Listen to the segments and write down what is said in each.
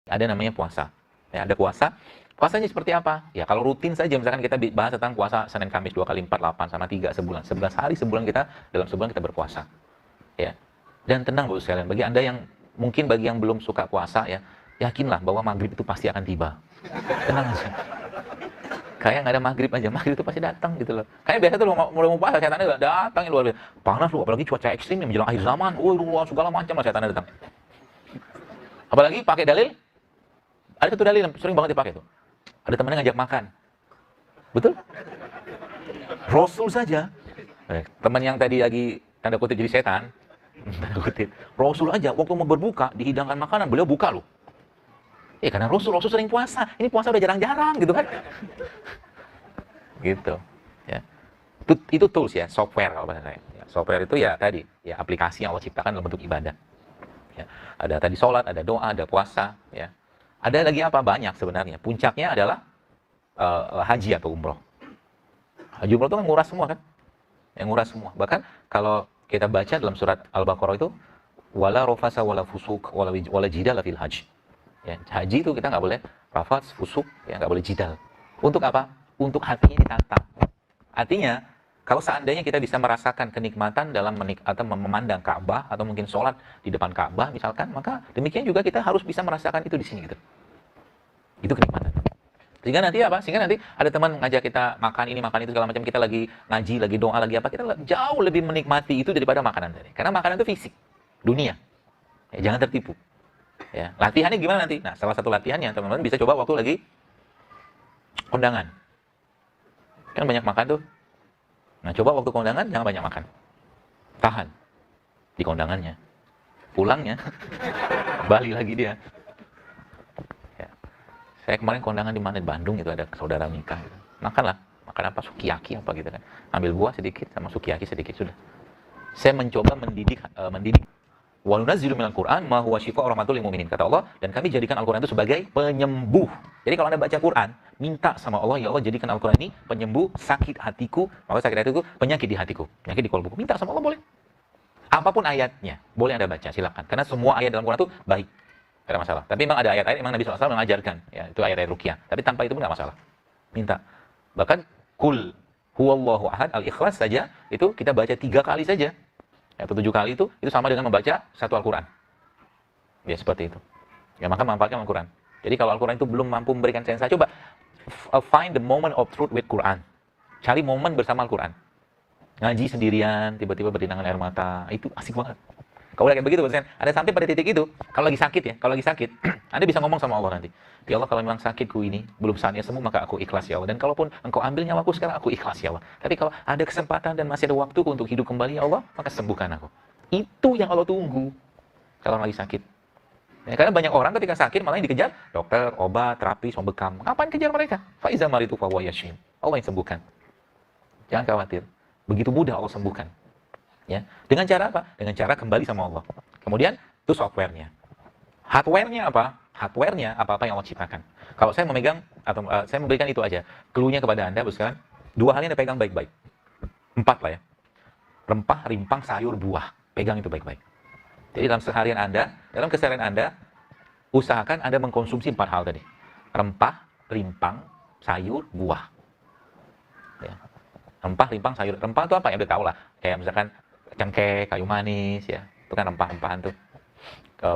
Ada namanya puasa. Ya, ada puasa. Puasanya seperti apa? Ya, kalau rutin saja, misalkan kita bahas tentang puasa Senin Kamis 2 kali 4, 8, sama 3 sebulan. 11 hari sebulan kita, dalam sebulan kita berpuasa. Ya. Dan tenang Bu sekalian, bagi Anda yang, mungkin bagi yang belum suka puasa ya, yakinlah bahwa maghrib itu pasti akan tiba. Tenang aja. Kayak nggak ada maghrib aja, maghrib itu pasti datang gitu loh. Kayak biasa tuh mulai mau puasa, setannya udah datang luar biasa. Panas loh, apalagi cuaca ekstrim yang menjelang akhir zaman. Segala macam lah setannya datang. Apalagi pakai dalil, ada satu dalil yang sering banget dipakai tuh. Ada temannya ngajak makan. Betul? Rasul saja. Teman yang tadi lagi tanda kutip jadi setan, tanda kutip. Rasul aja waktu mau berbuka dihidangkan makanan, beliau buka loh. Ya karena Rasul sering puasa. Ini puasa udah jarang-jarang gitu kan. Gitu. Ya. Itu tools ya, software kalau bahasa saya. Ya, software itu ya tadi, ya aplikasi yang Allah ciptakan dalam bentuk ibadah. Ya. Ada tadi sholat, ada doa, ada puasa. Ya. Ada lagi apa? Banyak sebenarnya. Puncaknya adalah haji atau umroh. Haji umroh itu kan murah semua kan? Yang murah semua. Bahkan kalau kita baca dalam surat Al-Baqarah itu, wala rafasa wala fusuk wala jidal fil hajj. Ya, haji itu kita nggak boleh rafas, fusuk, ya nggak boleh jidal. Untuk apa? Untuk hatinya ditata. Artinya, kalau seandainya kita bisa merasakan kenikmatan dalam atau memandang Ka'bah atau mungkin sholat di depan Ka'bah misalkan, maka demikian juga kita harus bisa merasakan itu di sini gitu. Itu kenikmatan. Sehingga nanti apa? Sehingga nanti ada teman ngajak kita makan ini, makan itu segala macam, kita lagi ngaji, lagi doa, lagi apa, kita jauh lebih menikmati itu daripada makanan tadi. Karena makanan itu fisik, dunia. Ya, jangan tertipu. Ya, latihannya gimana nanti? Nah, salah satu latihannya teman-teman bisa coba waktu lagi kondangan. Kan banyak makan tuh. Nah, coba waktu kondangan jangan banyak makan. Tahan di kondangannya. Pulangnya balik lagi dia. Ya. Saya kemarin kondangan di mana, di Bandung itu ada saudara nikah gitu. Makan apa, sukiyaki apa gitu kan. Ambil buah sedikit sama sukiyaki sedikit sudah. Saya mencoba mendidik wa nunazzilu minal Qur'an ma huwa syifaa'un rahmatul lil mu'minin, kata Allah, dan kami jadikan Al-Qur'an itu sebagai penyembuh. Jadi kalau Anda baca Quran, minta sama Allah, ya Allah jadikan Al-Qur'an ini penyembuh sakit hatiku, maka sakit hatiku penyakit di hatiku, penyakit di kolbuku. Minta sama Allah boleh. Apapun ayatnya, boleh Anda baca, silakan. Karena semua ayat dalam Quran itu baik. Tidak ada masalah. Tapi memang ada ayat-ayat memang Nabi SAW mengajarkan, ya, itu ayat-ayat ruqyah. Tapi tanpa itu pun enggak masalah. Minta. Bahkan kul huwallahu ahad, al-ikhlas saja itu kita baca 3 kali saja. Atau 7 kali itu sama dengan membaca satu Al-Quran. Ya seperti itu. Ya maka manfaatkan Al-Quran. Jadi kalau Al-Quran itu belum mampu memberikan sensasi, coba find the moment of truth with Quran. Cari momen bersama Al-Quran. Ngaji sendirian, tiba-tiba berdinangan air mata, itu asik banget. Kalau kayak begitu, ada sampai pada titik itu, kalau lagi sakit, Anda bisa ngomong sama Allah nanti. Ya Allah, kalau memang sakitku ini belum saatnya sembuh, maka aku ikhlas ya Allah. Dan kalaupun Engkau ambil nyawaku sekarang, aku ikhlas ya Allah. Tapi kalau ada kesempatan dan masih ada waktu untuk hidup kembali ya Allah, maka sembuhkan aku. Itu yang Allah tunggu kalau lagi sakit. Ya, karena banyak orang ketika sakit malah yang dikejar dokter, obat, terapi, mau bekam. Ngapain kejar mereka? Faiza maritu fa huwa yashfin. Allah yang sembuhkan. Jangan khawatir. Begitu mudah Allah sembuhkan. Ya, dengan cara apa? Dengan cara kembali sama Allah. Kemudian itu softwarenya. Hardwarenya apa? Hardwarenya apa-apa yang Allah ciptakan. Kalau saya memegang atau saya memberikan itu aja, clue-nya kepada Anda, bukan? 2 hal yang Anda pegang baik-baik. 4 lah ya. Rempah, rimpang, sayur, buah. Pegang itu baik-baik. Jadi dalam keseharian Anda, usahakan Anda mengkonsumsi 4 hal tadi. Rempah, rimpang, sayur, buah. Ya. Rempah, rimpang, sayur. Rempah itu apa? Ya udah tahu lah. Kayak misalkan cengkeh, kayu manis, ya. Itu kan rempah-rempahan tuh.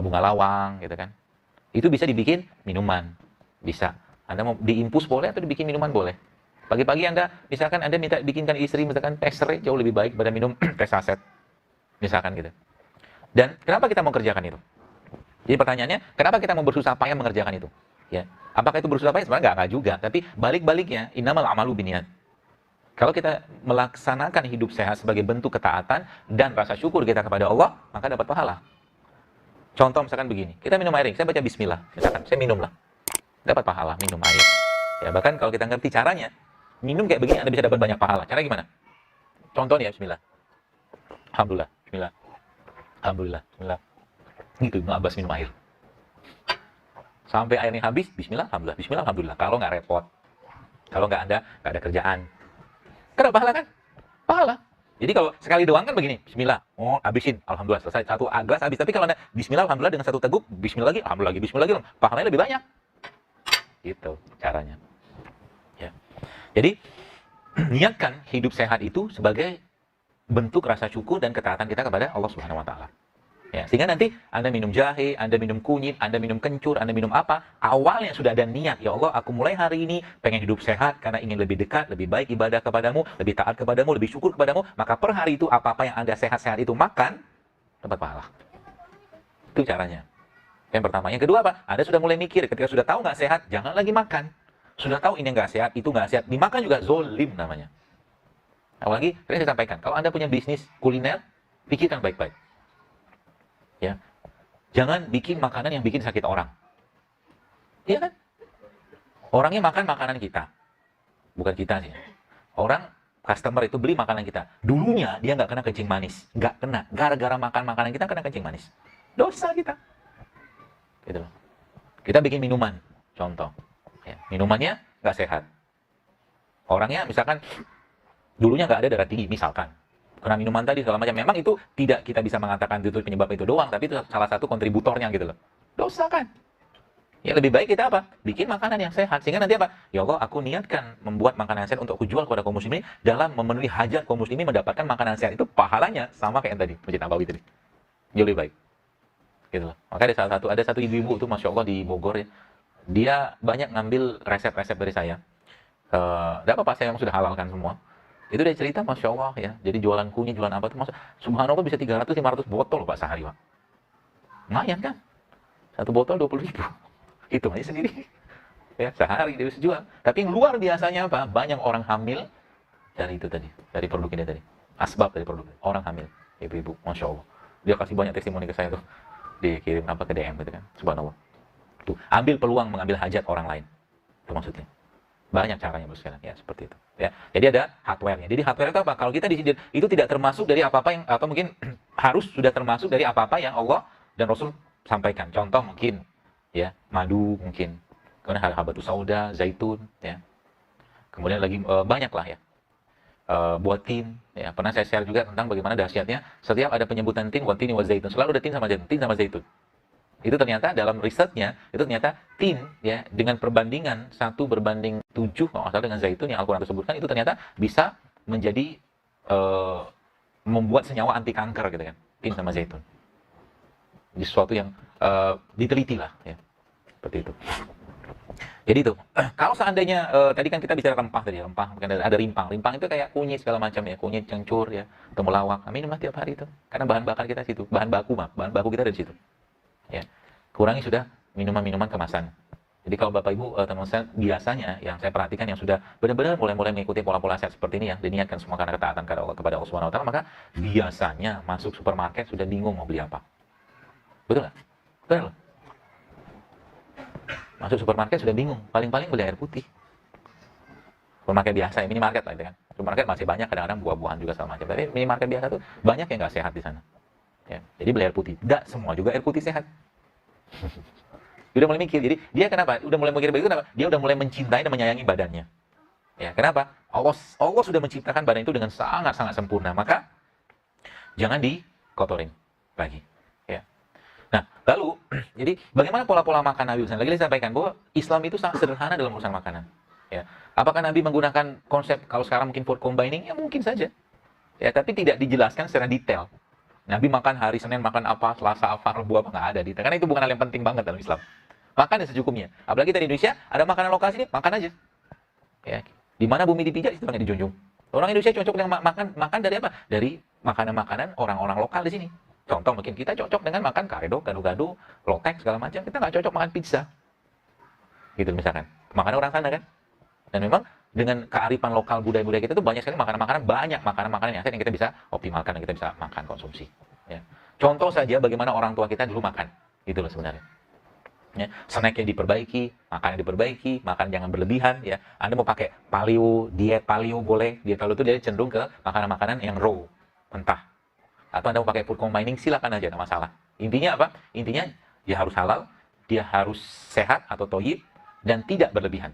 Bunga lawang, gitu kan. Itu bisa dibikin minuman. Bisa. Anda mau diinfus boleh atau dibikin minuman boleh. Pagi-pagi misalkan Anda minta bikinkan istri, misalkan teh serai jauh lebih baik daripada minum teh saset. Misalkan gitu. Dan kenapa kita mau kerjakan itu? Jadi pertanyaannya, kenapa kita mau bersusah payah mengerjakan itu? Ya. Apakah itu bersusah payah? Sebenarnya enggak juga. Tapi balik-baliknya, innamal a'malu binniyat. Kalau kita melaksanakan hidup sehat sebagai bentuk ketaatan dan rasa syukur kita kepada Allah, maka dapat pahala. Contoh misalkan begini, kita minum air, saya baca bismillah, misalkan, saya minumlah. Dapat pahala, minum air. Ya, bahkan kalau kita ngerti caranya, minum kayak begini Anda bisa dapat banyak pahala. Cara gimana? Contoh nih ya, bismillah. Alhamdulillah, bismillah. Alhamdulillah, bismillah. Gitu, Ibnu Abbas minum air. Sampai airnya habis, bismillah, alhamdulillah, bismillah, alhamdulillah. Kalau nggak repot, kalau nggak ada kerjaan. Kenapa pahala kan? Pahala. Jadi kalau sekali doang kan begini, bismillah, oh habisin, alhamdulillah selesai, satu gelas habis. Tapi kalau Anda bismillah, alhamdulillah dengan satu teguk, bismillah lagi, alhamdulillah lagi, bismillah lagi, pahalanya lebih banyak. Gitu caranya. Ya. Jadi niatkan hidup sehat itu sebagai bentuk rasa syukur dan ketaatan kita kepada Allah Subhanahu wa taala. Ya, sehingga nanti Anda minum jahe, Anda minum kunyit, Anda minum kencur, Anda minum apa, awalnya sudah ada niat, ya Allah, aku mulai hari ini pengen hidup sehat karena ingin lebih dekat, lebih baik ibadah kepadamu, lebih taat kepadamu, lebih syukur kepadamu, maka per hari itu apa-apa yang Anda sehat-sehat itu makan, dapat pahala. Itu caranya. Yang pertama. Yang kedua apa? Anda sudah mulai mikir, ketika sudah tahu nggak sehat, jangan lagi makan. Sudah tahu ini nggak sehat, itu nggak sehat, dimakan juga zolim namanya. Apalagi, tadi saya sampaikan, kalau Anda punya bisnis kuliner, pikirkan baik-baik. Ya, jangan bikin makanan yang bikin sakit orang. Iya kan? Orangnya makan makanan kita, bukan kita sih. Orang customer itu beli makanan kita. Dulunya dia nggak kena kencing manis, nggak kena. Gara-gara makan makanan kita kena kencing manis. Dosa kita. Gitu loh. Kita bikin minuman, contoh. Ya, minumannya nggak sehat. Orangnya misalkan dulunya nggak ada darah tinggi, misalkan. Karena minuman tadi segala macam, memang itu tidak kita bisa mengatakan itu penyebab itu doang, tapi itu salah satu kontributornya gitu loh. Dosa kan? Ya lebih baik kita apa? Bikin makanan yang sehat. Sehingga nanti apa? Ya Allah, aku niatkan membuat makanan sehat untuk aku jual kepada kaum muslimin dalam memenuhi hajat kaum muslimin mendapatkan makanan sehat. Itu pahalanya sama kayak yang tadi, Masjid Nabawi tadi. Jauh lebih baik. Gitu loh. Maka ada satu ibu-ibu itu Masya Allah di Bogor ya. Dia banyak ngambil resep-resep dari saya. Tidak apa-apa, saya yang sudah halalkan semua. Itu dia cerita, Masya Allah ya. Jadi jualan kunyit, jualan apa tuh, subhanallah bisa 300-500 botol Pak sehari Pak. Lumayan kan? Satu botol 20.000. Itu aja sendiri. Ya, sehari dia bisa jual. Tapi yang luar biasanya apa? Banyak orang hamil dari itu tadi. Dari produk ini tadi. Asbab dari produk. Orang hamil. Ibu-ibu, Masya Allah. Dia kasih banyak testimoni ke saya tuh. Dikirim apa ke DM gitu kan. Subhanallah. Tuh, ambil peluang mengambil hajat orang lain. Itu maksudnya. Banyak caranya bos sekalian, ya seperti itu. Ya, jadi ada hardware-nya. Jadi hardware itu apa? Kalau kita di sini itu tidak termasuk dari apa-apa yang atau mungkin harus sudah termasuk dari apa-apa yang Allah dan Rasul sampaikan. Contoh mungkin ya madu mungkin, kemudian habatus sauda, zaitun, ya. Kemudian lagi banyak lah ya. Buat tin, ya. Pernah saya share juga tentang bagaimana dahsyatnya setiap ada penyebutan tin, wa tin wa zaitun, selalu ada tin sama zaitun. Itu ternyata dalam risetnya, itu ternyata tin ya dengan perbandingan 1:7 kalau nggak salah dengan zaitun yang Al-Quran tersebutkan, itu ternyata bisa menjadi membuat senyawa anti kanker gitu kan, tin sama zaitun. Jadi sesuatu yang diteliti lah ya, seperti itu. Jadi itu, kalau seandainya tadi kan kita bicara rempah tadi, rempah ada rimpang. Rimpang itu kayak kunyit segala macam ya, kunyit, kencur ya, temulawak. Minumlah tiap hari itu, karena bahan bakar kita situ, bahan baku kita ada di situ. Ya, kurangi sudah minuman-minuman kemasan. Jadi kalau Bapak Ibu teman saya biasanya yang saya perhatikan yang sudah benar-benar mulai mengikuti pola-pola sehat seperti ini, yang diniatkan semua karena ketaatan kepada Allah Subhanahu wa taala, maka biasanya masuk supermarket sudah bingung mau beli apa. Betul nggak? Betul. Masuk supermarket sudah bingung, paling-paling beli air putih. Supermarket biasa, minimarket lah itu kan. Supermarket masih banyak kadang-kadang buah-buahan juga sama macam. Tapi minimarket biasa tuh banyak yang nggak sehat di sana. Ya, jadi beli air putih. Tidak semua juga air putih sehat. Dia udah mulai mikir. Jadi dia kenapa? Udah mulai mikir begitu kenapa? Dia udah mulai mencintai dan menyayangi badannya. Ya, kenapa? Allah sudah menciptakan badan itu dengan sangat-sangat sempurna. Maka jangan dikotorin lagi. Ya. Nah, lalu jadi bagaimana pola-pola makan Nabi? Lagi saya sampaikan bahwa Islam itu sangat sederhana dalam urusan makanan. Ya. Apakah Nabi menggunakan konsep kalau sekarang mungkin food combining? Ya mungkin saja. Ya, tapi tidak dijelaskan secara detail. Nabi makan hari Senin makan apa, Selasa apa, Rabu apa, nggak ada. Karena itu bukan hal yang penting banget dalam Islam. Makan ya secukupnya. Apalagi kita di Indonesia, ada makanan lokal sini, makan aja. Ya. Di mana bumi dipijak, itu yang dijunjung. Orang Indonesia cocok dengan makan dari apa? Dari makanan-makanan orang-orang lokal di sini. Contoh mungkin kita cocok dengan makan karedo, gado-gado, lotek, segala macam. Kita nggak cocok makan pizza. Gitu misalkan. Makan orang sana kan. Dan memang dengan kearifan lokal budaya-budaya kita itu banyak sekali banyak makanan-makanan yang kita bisa optimalkan dan kita bisa makan konsumsi. Ya. Contoh saja bagaimana orang tua kita dulu makan, gitu loh sebenarnya. Ya. Snacknya diperbaiki, makan diperbaiki, makan jangan berlebihan. Ya. Anda mau pakai paleo, diet paleo boleh, diet paleo itu dia cenderung ke makanan-makanan yang raw, mentah. Atau Anda mau pakai food combining, silakan aja, tidak masalah. Intinya apa? Intinya dia harus halal, dia harus sehat atau thayyib dan tidak berlebihan.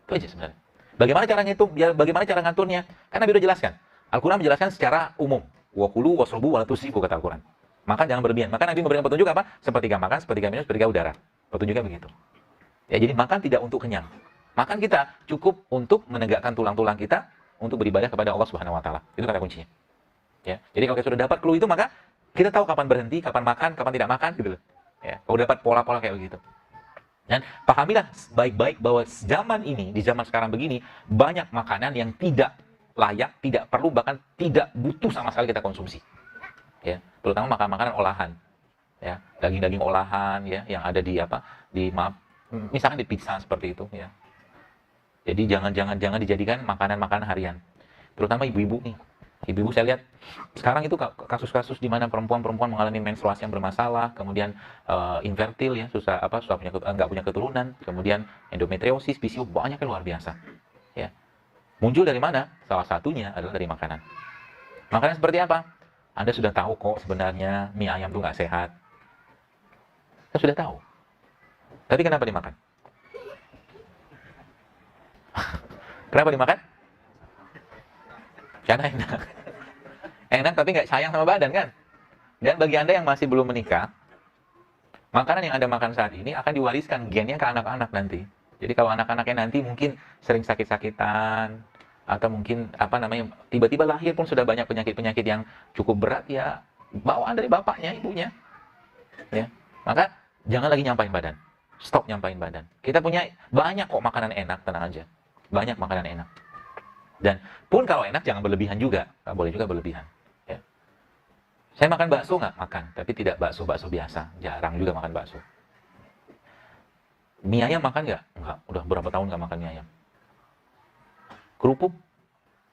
Itu aja sebenarnya. Bagaimana caranya itu? Bagaimana cara ngaturnya? Kan Nabi udah jelaskan. Al-Quran menjelaskan secara umum. Wa kulu wasrubu wa la tusrifu, kata Al-Quran. Makan jangan berlebihan. Maka Nabi memberikan petunjuk apa? Sepertiga makan, sepertiga minum, sepertiga udara. Petunjuknya begitu. Ya, jadi makan tidak untuk kenyang. Makan kita cukup untuk menegakkan tulang-tulang kita untuk beribadah kepada Allah Subhanahu wa taala. Itu kata kuncinya. Ya. Jadi kalau kita sudah dapat clue itu, maka kita tahu kapan berhenti, kapan makan, kapan tidak makan gitu loh. Ya, kalau dapat pola-pola kayak begitu. Dan pahamilah baik-baik bahwa zaman ini, di zaman sekarang begini, banyak makanan yang tidak layak, tidak perlu, bahkan tidak butuh sama sekali kita konsumsi. Ya, terutama makanan-makanan olahan. Ya, daging-daging olahan ya yang ada di misalkan di pizza seperti itu ya. Jadi jangan dijadikan makanan-makanan harian. Terutama ibu-ibu nih. Ibu-ibu saya lihat sekarang itu kasus-kasus di mana perempuan-perempuan mengalami menstruasi yang bermasalah, kemudian infertil ya, susah nggak punya keturunan, kemudian endometriosis, PCOS, banyak yang luar biasa. Ya. Muncul dari mana? Salah satunya adalah dari makanan. Makanan seperti apa? Anda sudah tahu kok sebenarnya mie ayam itu nggak sehat. Kita sudah tahu. Tapi kenapa dimakan? Kenapa dimakan? Karena enak. Enak tapi nggak sayang sama badan kan? Dan bagi Anda yang masih belum menikah, makanan yang Anda makan saat ini akan diwariskan gennya ke anak-anak nanti. Jadi kalau anak-anaknya nanti mungkin sering sakit-sakitan, atau mungkin tiba-tiba lahir pun sudah banyak penyakit-penyakit yang cukup berat ya, bawaan dari bapaknya, ibunya. Ya. Maka jangan lagi nyampain badan. Stop nyampain badan. Kita punya banyak kok makanan enak, tenang aja. Banyak makanan enak. Dan pun kalau enak jangan berlebihan juga, nggak boleh juga berlebihan. Ya. Saya makan bakso nggak? Makan, tapi tidak bakso biasa. Jarang juga makan bakso. Mie ayam makan nggak? Nggak, udah berapa tahun nggak makan mie ayam. Kerupuk?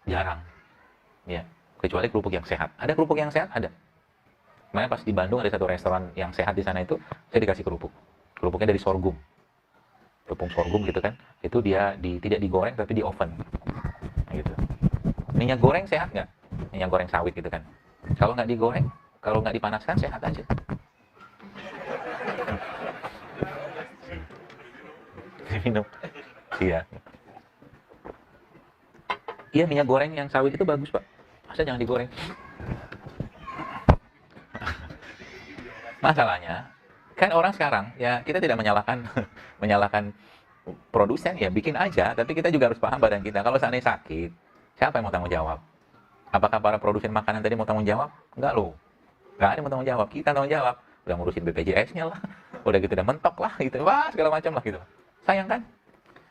Jarang. Ya, kecuali kerupuk yang sehat. Ada kerupuk yang sehat? Ada. Makanya pas di Bandung ada satu restoran yang sehat di sana itu, saya dikasih kerupuk. Kerupuknya dari sorghum. Tepung sorghum gitu kan. Itu dia tidak digoreng tapi di oven. Gitu. Minyak goreng sehat nggak? Minyak goreng sawit gitu kan. Kalau nggak digoreng, kalau nggak dipanaskan sehat aja. Minum. Iya. Iya, minyak goreng yang sawit itu bagus, Pak. Masa jangan digoreng? Masalahnya, kan orang sekarang, ya kita tidak menyalahkan produsen, ya bikin aja, tapi kita juga harus paham badan kita. Kalau seandainya sakit, siapa yang mau tanggung jawab? Apakah para produsen makanan tadi mau tanggung jawab? Enggak loh. Enggak ada yang mau tanggung jawab. Kita tanggung jawab. Udah ngurusin BPJS-nya lah. Udah gitu udah mentok lah gitu. Wah, segala macam lah gitu. Sayang kan?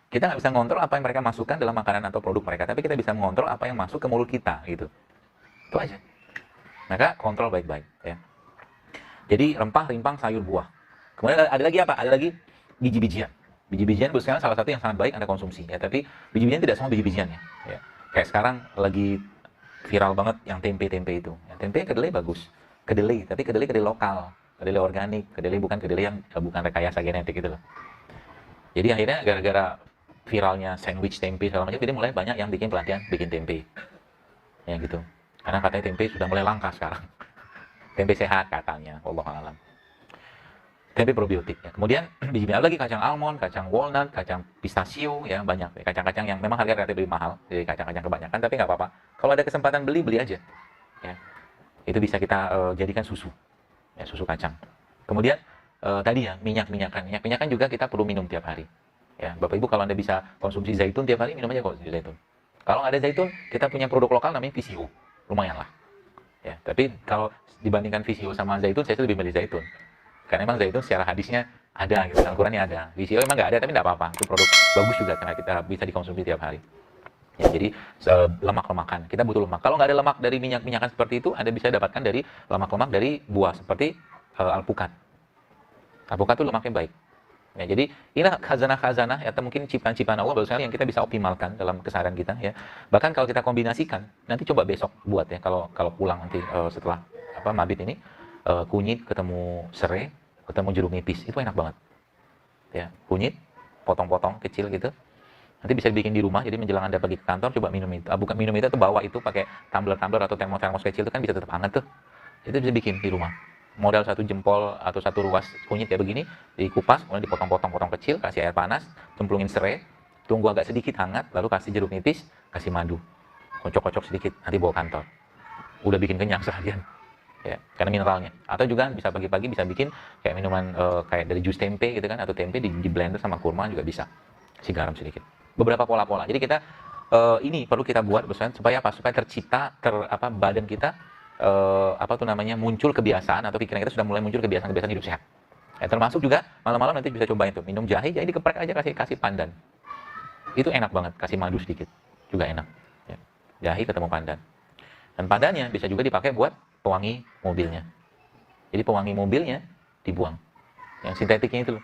Kita nggak bisa ngontrol apa yang mereka masukkan dalam makanan atau produk mereka, tapi kita bisa mengontrol apa yang masuk ke mulut kita gitu. Itu aja. Maka kontrol baik-baik ya. Jadi rempah, rimpang, sayur, buah. Kemudian ada lagi apa? Ada lagi biji-bijian. Biji-bijian sekarang salah satu yang sangat baik Anda konsumsi ya, tapi biji-bijian tidak semua biji-bijian ya. Kayak sekarang lagi viral banget yang tempe-tempe itu. Ya, tempe kedelai bagus. Kedelai, tapi kedelai lokal, kedelai organik, kedelai bukan kedelai yang bukan rekayasa genetik gitu loh. Jadi akhirnya gara-gara viralnya sandwich tempe segala macam, jadi mulai banyak yang bikin pelatihan bikin tempe. Ya gitu. Karena katanya tempe sudah mulai langka sekarang. Tempe sehat katanya, wallahu a'lam. Tempe probiotik ya. Kemudian biji-bijian lagi kacang almond, kacang walnut, kacang pistachio ya, banyak kacang-kacang yang memang harga relatif lebih mahal dari kacang-kacang kebanyakan, tapi nggak apa-apa. Kalau ada kesempatan beli aja. Ya. Itu bisa kita jadikan susu. Ya, susu kacang. Kemudian tadi ya, minyak-minyakan juga kita perlu minum tiap hari. Ya, Bapak Ibu kalau Anda bisa konsumsi zaitun tiap hari, minum aja kok zaitun. Kalau nggak ada zaitun, kita punya produk lokal namanya VCO. Lumayan lah. Ya, tapi kalau dibandingkan VCO sama zaitun, saya lebih milih zaitun. Karena memang zaitun secara hadisnya ada, gitu, Al-Qurannya ada. VCO emang nggak ada, tapi nggak apa-apa. Itu produk bagus juga karena kita bisa dikonsumsi tiap hari. Ya, jadi lemak-lemakan. Kita butuh lemak. Kalau nggak ada lemak dari minyak-minyakan seperti itu, Anda bisa dapatkan dari lemak-lemak dari buah seperti alpukat. Alpukat itu lemaknya baik. Ya, jadi inilah khazanah-khazanah atau mungkin ciptaan-ciptaan Allah yang kita bisa optimalkan dalam keseharian kita ya. Bahkan kalau kita kombinasikan, nanti coba besok buat ya kalau pulang nanti setelah mabit ini kunyit ketemu serai, ketemu jeruk nipis, itu enak banget. Ya, kunyit potong-potong kecil gitu. Nanti bisa dibikin di rumah, jadi menjelang Anda pergi ke kantor coba minum itu. Bukan minum itu, bawa itu pakai tumbler-tumbler atau termos-termos kecil itu kan bisa tetap hangat tuh. Itu bisa bikin di rumah. Modal 1 jempol atau 1 ruas kunyit ya begini, dikupas, kemudian dipotong-potong kecil, kasih air panas, cemplungin serai, tunggu agak sedikit hangat, lalu kasih jeruk nipis, kasih madu. kocok-kocok sedikit, nanti bawa kantor. Udah bikin kenyang seharian. Ya, karena mineralnya. Atau juga bisa pagi-pagi bisa bikin kayak minuman kayak dari jus tempe gitu kan, atau tempe di blender sama kurma juga bisa. Kasih garam sedikit. Beberapa pola-pola. Jadi kita ini perlu kita buat supaya apa? Supaya tercipta badan kita muncul kebiasaan atau pikiran kita sudah mulai muncul kebiasaan hidup sehat. Ya, termasuk juga malam-malam nanti bisa cobain tuh minum jahe dikeprek aja kasih pandan. Itu enak banget, kasih madu sedikit juga enak. Ya. Jahe ketemu pandan. Dan pandannya bisa juga dipakai buat pewangi mobilnya. Jadi pewangi mobilnya dibuang. Yang sintetiknya itu loh.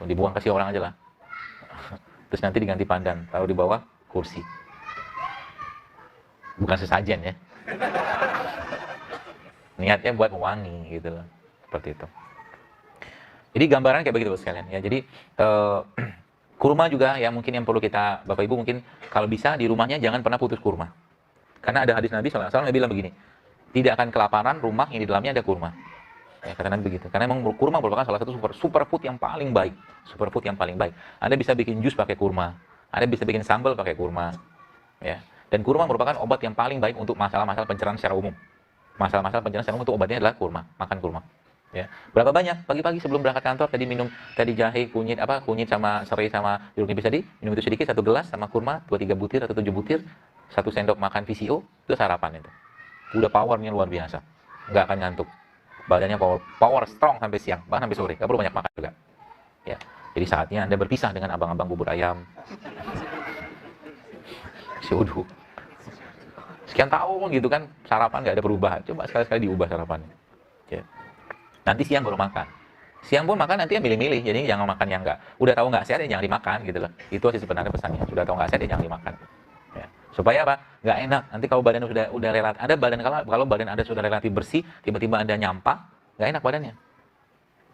Dibuang, kasih orang aja lah. Terus nanti diganti pandan, taruh di bawah kursi. Bukan sesajen ya. Niatnya buat mewangi gitu loh. Seperti itu. Jadi gambaran kayak begitu sekalian ya. Jadi kurma juga ya mungkin yang perlu kita, Bapak Ibu mungkin kalau bisa di rumahnya jangan pernah putus kurma. Karena ada hadis Nabi SAW yang bilang begini, tidak akan kelaparan rumah yang di dalamnya ada kurma. Ya, kata Nabi begitu. Karena memang kurma merupakan salah satu superfood yang paling baik. Superfood yang paling baik. Anda bisa bikin jus pakai kurma. Anda bisa bikin sambal pakai kurma. Ya. Dan kurma merupakan obat yang paling baik untuk masalah-masalah pencernaan secara umum. Masalah-masalah pencernaan secara umum itu obatnya adalah kurma, makan kurma. Ya. Berapa banyak? Pagi-pagi sebelum berangkat kantor tadi minum jahe, kunyit sama serai sama jeruk nipis tadi, minum itu sedikit 1 gelas sama kurma 2-3 butir atau 7 butir, 1 sendok makan VCO, itu sarapan itu. Udah powernya luar biasa. Nggak akan ngantuk. Badannya power strong sampai siang, bahkan sampai sore. Nggak perlu banyak makan juga. Ya. Jadi saatnya Anda berpisah dengan abang-abang bubur ayam. Si udhu. Sekian tahun gitu kan, sarapan nggak ada perubahan. Coba sekali-sekali diubah sarapannya. Ya. Nanti siang baru makan. Siang pun makan nanti yang milih-milih. Jadi jangan makan yang udah tahu nggak sehat ya jangan dimakan gitu loh. Itu sih sebenarnya pesannya. Sudah tahu nggak sehat ya jangan dimakan. Ya. Supaya apa? Nggak enak. Nanti kalau badan udah relatif, kalau badan Anda sudah relatif bersih, tiba-tiba Anda nyampah, nggak enak badannya.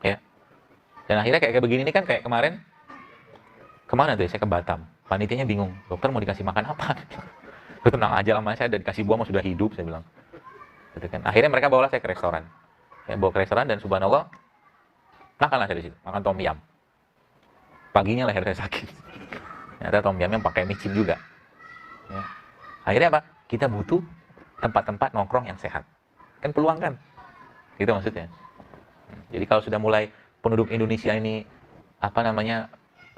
Ya. Dan akhirnya kayak begini ini kan kayak kemarin tuh saya ke Batam. Panitianya bingung, dokter mau dikasih makan apa? Tenang aja lah, saya udah dikasih buah sudah hidup, saya bilang. Gitu kan. Akhirnya mereka bawa saya ke restoran. Ya, bawa ke restoran dan subhanallah, makanlah saya di situ, makan tom yum. Paginya leher saya sakit. Ternyata tom yum yang pakai micin juga. Ya. Akhirnya apa? Kita butuh tempat-tempat nongkrong yang sehat. Kan peluang kan? Gitu maksudnya. Jadi kalau sudah mulai penduduk Indonesia ini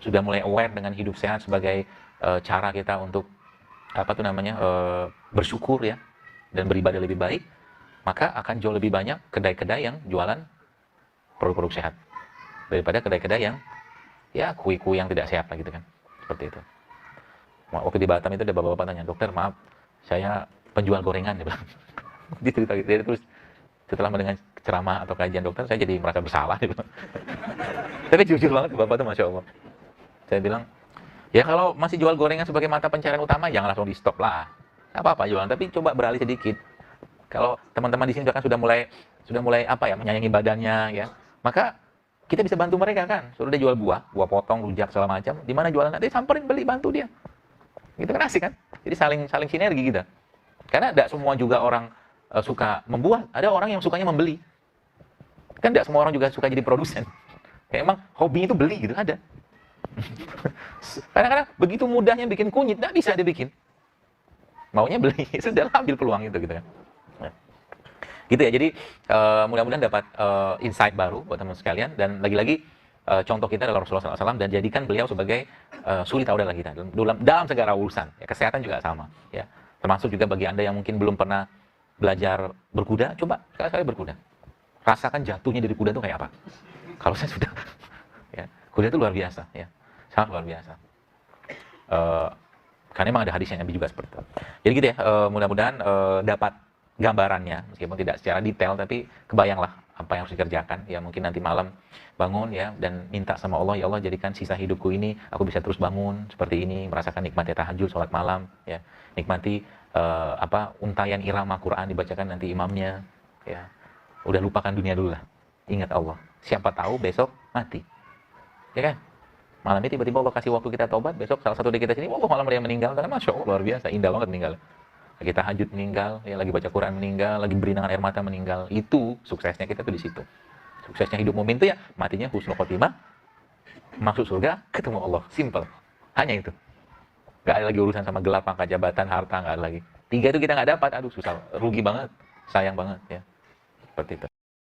sudah mulai aware dengan hidup sehat sebagai cara kita untuk bersyukur ya dan beribadah lebih baik, maka akan jauh lebih banyak kedai-kedai yang jualan produk-produk sehat daripada kedai-kedai yang ya kue-kue yang tidak sehat lah gitu kan. Seperti itu. Waktu di Batam itu ada bapak-bapak tanya, dokter maaf, saya penjual gorengan, dia bilang. Dia terus setelah mendengar ceramah atau kajian dokter, saya jadi merasa bersalah. Dia bilang. Tapi jujur banget bapak itu, Masya Allah. Saya bilang, ya kalau masih jual gorengan sebagai mata pencarian utama, jangan langsung di stop lah. Nggak apa-apa jualan, tapi coba beralih sedikit. Kalau teman-teman di sini kan sudah mulai menyayangi badannya ya, maka kita bisa bantu mereka kan. Sudah dia jual buah potong, rujak segala macam, di mana jualan nanti samperin beli bantu dia. Gitu kan asik kan? Jadi saling sinergi gitu. Karena tidak semua juga orang suka membuat, ada orang yang sukanya membeli. Kan tidak semua orang juga suka jadi produsen. Kayak emang hobinya itu beli gitu, ada. Kadang-kadang begitu mudahnya bikin kunyit, tidak bisa dibikin. Maunya beli, sudah ambil peluang itu gitu kan. Nah, gitu ya, jadi mudah-mudahan dapat insight baru buat teman sekalian. Dan lagi-lagi contoh kita adalah Rasulullah SAW, dan jadikan beliau sebagai suri tauladan kita dalam segala urusan. Ya, kesehatan juga sama. Ya. Termasuk juga bagi Anda yang mungkin belum pernah belajar berkuda, coba sekali-kali berkuda. Rasakan jatuhnya dari kuda itu kayak apa. Kalau saya sudah, ya, kuda itu luar biasa. Ya. Sangat luar biasa. Karena memang ada hadisnya Nabi juga seperti itu. Jadi gitu ya, mudah-mudahan dapat gambarannya, meskipun tidak secara detail, tapi kebayanglah apa yang harus dikerjakan. Ya mungkin nanti malam bangun ya, dan minta sama Allah, ya Allah jadikan sisa hidupku ini, aku bisa terus bangun seperti ini, merasakan nikmatnya tahajud, sholat malam, ya, nikmati untayan irama Quran dibacakan nanti imamnya, ya, udah lupakan dunia dulu lah, ingat Allah. Siapa tahu besok mati, ya kan? Malam ini tiba-tiba Allah kasih waktu kita taubat, besok salah satu dari kita sini, malam dia meninggal, karena Masya Allah luar biasa, indah banget meninggal. Lagi tahajud meninggal, ya lagi baca Quran meninggal, lagi berinangan air mata meninggal. Itu suksesnya kita tuh di situ. Suksesnya hidup mukmin itu ya matinya husnul khotimah, masuk surga, ketemu Allah, simple. Hanya itu. nggak ada lagi urusan sama gelar, pangkat jabatan, harta, nggak ada lagi. 3 itu kita nggak dapat, aduh susah, rugi banget, sayang banget ya. Seperti itu.